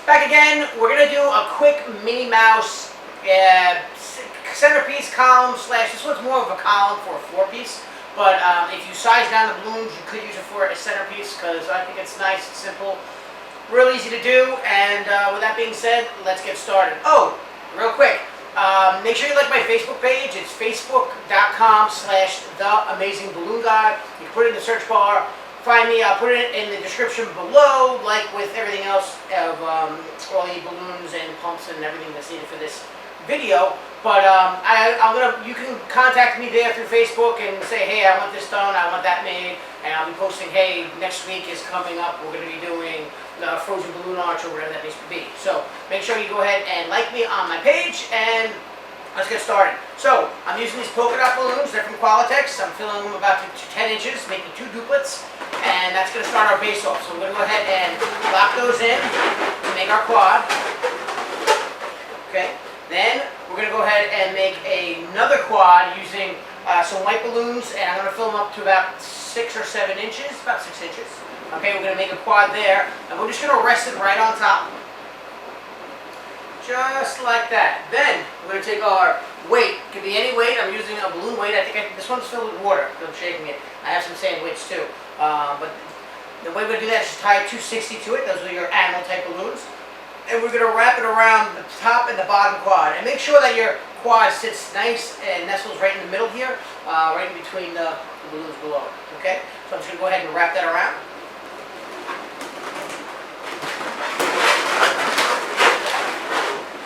Back again. We're going to do a quick Minnie Mouse centerpiece column slash. This one's more of a column for a floor piece. But if you size down the balloons, you could use it for a centerpiece because I think it's nice, it's simple, real easy to do. And with that being said, let's get started. Oh, real quick. Make sure you like my Facebook page. It's facebook.com/theamazingballoonguy. You can put it in the search bar. Find me. I'll put it in the description below, like with everything else of all the balloons and pumps and everything that's needed for this video. But you can contact me there through Facebook and say, hey, I want this done, I want that made, and I'll be posting, hey, next week is coming up, we're going to be doing the frozen balloon arch or whatever that needs to be. So make sure you go ahead and like me on my page, and let's get started. So I'm using these polka dot balloons. They're from Qualitex. I'm filling them about to 10 inches, making 2 duplets, and that's going to start our base off. So we're going to go ahead and lock those in to make our quad. Okay. Then we're going to go ahead and make another quad using some white balloons, and I'm going to fill them up to about 6 or 7 inches, about 6 inches. Okay, we're going to make a quad there, and we're just going to rest it right on top. Just like that. Then we're going to take our weight. It could be any weight. I'm using a balloon weight. This one's filled with water. I'm shaking it. I have some sand weights too. But the way we're going to do that is just tie a 260 to it. Those are your animal type balloons. And we're going to wrap it around the top and the bottom quad. And make sure that your quad sits nice and nestles right in the middle here, right in between the balloons below. Okay? So I'm just going to go ahead and wrap that around.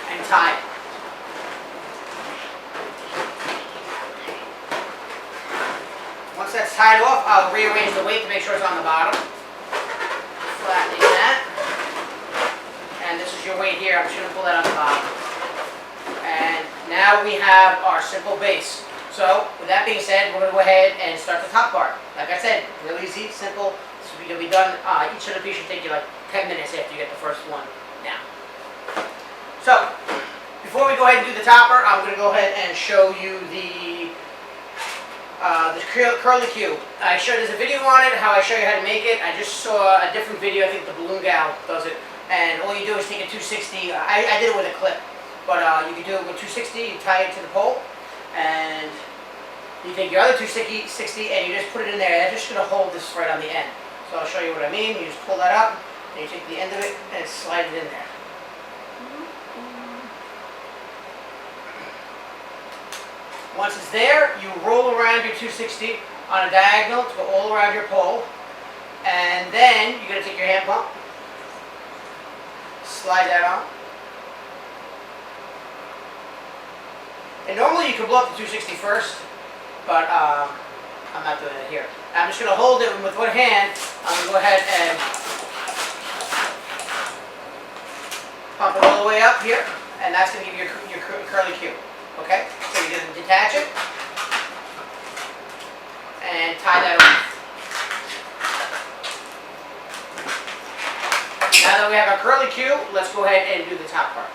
And tie it. Once that's tied off, I'll rearrange the weight to make sure it's on the bottom. Flattening that. And this is your weight here. I'm just going to pull that on the bottom. And now we have our simple base. So with that being said, we're going to go ahead and start the top part. Like I said, really easy, simple. This will be done. Each of the pieces should take you like 10 minutes after you get the first one down. So before we go ahead and do the topper, I'm going to go ahead and show you the curly Q. There's a video on it, how I show you how to make it. I just saw a different video. I think the balloon gal does it. And all you do is take a 260. I did it with a clip, but you can do it with 260. You tie it to the pole, and you take your other 260 and you just put it in there. I'm just going to hold this right on the end. So I'll show you what I mean. You just pull that up, and you take the end of it and slide it in there. Once it's there, you roll around your 260 on a diagonal to go all around your pole, and then you're going to take your hand pump. Slide that on. And normally you could blow up the 260 first, but I'm not doing it here. I'm just going to hold it with one hand. I'm going to go ahead and pump it all the way up here, and that's going to give you your curly Q. Okay? So you're going to detach it and tie that on. Now that we have our curly Q, let's go ahead and do the top part.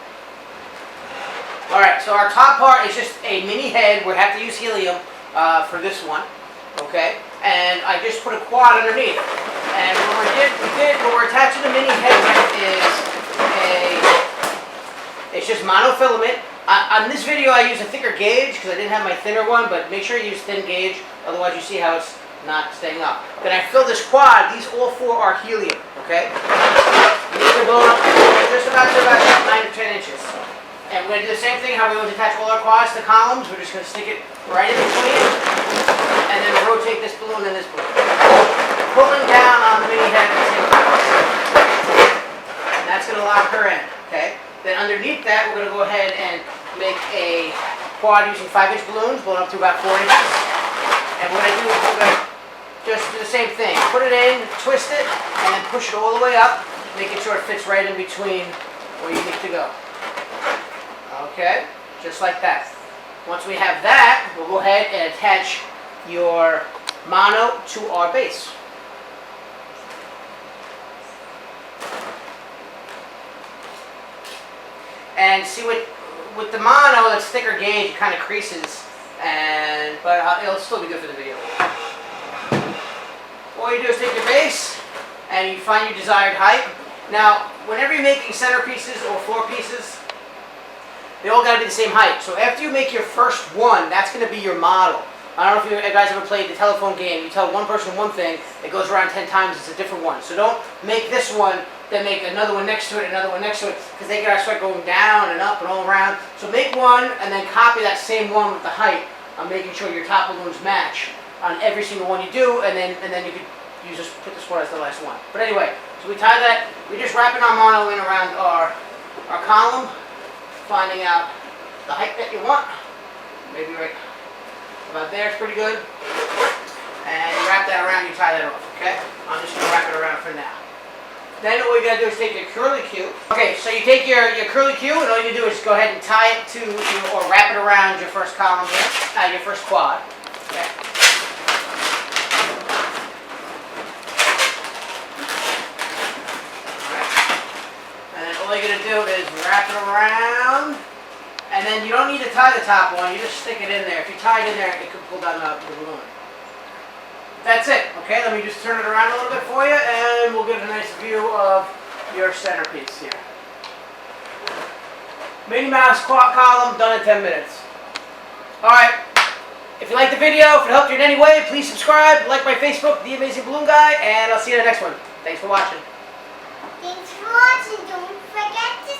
Alright, so our top part is just a mini head. We have to use helium for this one. Okay? And I just put a quad underneath. And what we're attaching the mini head with is it's just monofilament. On this video I use a thicker gauge because I didn't have my thinner one, but make sure you use thin gauge, otherwise you see how it's not staying up. Then I fill this quad. These all 4 are helium. Okay? These are blown up just about to about 9 to 10 inches. And we're going to do the same thing how we always attach all our quads to columns. We're just going to stick it right in between and then rotate this balloon and this balloon. Pulling down on the mini head at the same time. And that's going to lock her in. Okay? Then underneath that, we're going to go ahead and make a quad using 5-inch balloons blown up to about 4 inches. And what I do is we're going to just do the same thing. Put it in, twist it, and then push it all the way up, making sure it fits right in between where you need to go. Okay? Just like that. Once we have that, we'll go ahead and attach your mono to our base. And see with the mono, it's thicker gauge, it kind of creases, but it'll still be good for the video. All you do is take your base, and you find your desired height, Now, whenever you're making centerpieces or floor pieces, they all gotta be the same height. So after you make your first one, that's gonna be your model. I don't know if you guys ever played the telephone game. You tell one person one thing, it goes around 10 times, it's a different one. So don't make this one, then make another one next to it, another one next to it, because they gotta start going down and up and all around. So make one and then copy that same one with the height on making sure your top balloons match on every single one you do, and then you could put this one as the last one. But anyway, so we tie that, we're just wrapping our mono in around our column, finding out the height that you want. Maybe right about there, it's pretty good. And you wrap that around, you tie that off, okay? I'm just gonna wrap it around for now. Then all you gotta do is take your curly Q. Okay, so you take your curly Q, and all you do is go ahead and tie it to, or wrap it around your first column here, your first quad. Okay. All you're going to do is wrap it around, and then you don't need to tie the top one, you just stick it in there. If you tie it in there, it could pull down the balloon. That's it, okay? Let me just turn it around a little bit for you, and we'll get a nice view of your centerpiece here. Minnie Mouse column done in 10 minutes. Alright, if you liked the video, if it helped you in any way, please subscribe, like my Facebook, The Amazing Balloon Guy, and I'll see you in the next one. Thanks for watching. Thanks for watching. Don't forget to